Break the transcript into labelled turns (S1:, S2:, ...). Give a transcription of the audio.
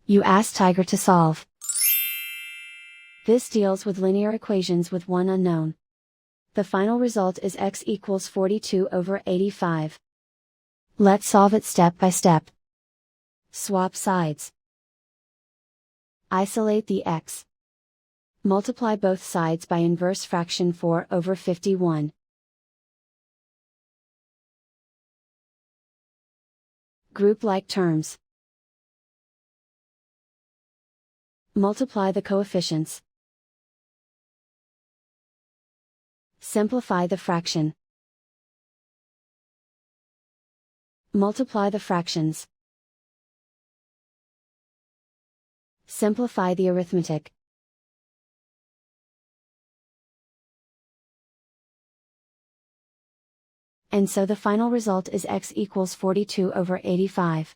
S1: You ask Tiger to solve. This deals with linear equations with one unknown. The final result is x equals 42/85. Let's solve it step by step. Swap sides. Isolate the x. Multiply both sides by inverse fraction 4/51. Group like terms. Multiply the coefficients. Simplify the fraction. Multiply the fractions. Simplify the arithmetic. And so the final result is x equals 42/85.